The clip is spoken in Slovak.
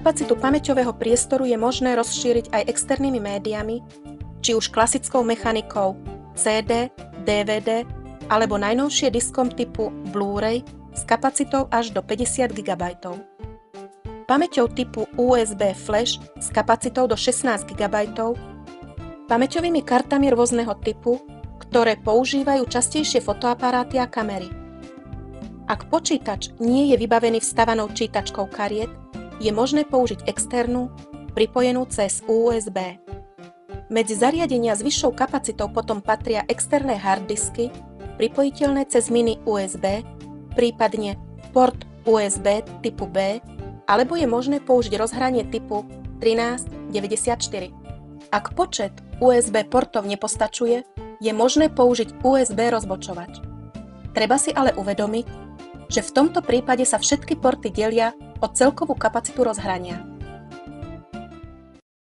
Kapacitu pamäťového priestoru je možné rozšíriť aj externými médiami, či už klasickou mechanikou CD, DVD alebo najnovšie diskom typu Blu-ray s kapacitou až do 50 GB. Pamäťou typu USB Flash s kapacitou do 16 GB, pamäťovými kartami rôzneho typu, ktoré používajú častejšie fotoaparáty a kamery. Ak počítač nie je vybavený vstavanou čítačkou kariet, je možné použiť externú, pripojenú cez USB. Medzi zariadenia s vyššou kapacitou potom patria externé harddisky, pripojiteľné cez mini USB, prípadne port USB typu B, alebo je možné použiť rozhranie typu 1394. Ak počet USB portov nepostačuje, je možné použiť USB rozbočovač. Treba si ale uvedomiť, že v tomto prípade sa všetky porty delia o celkovú kapacitu rozhrania.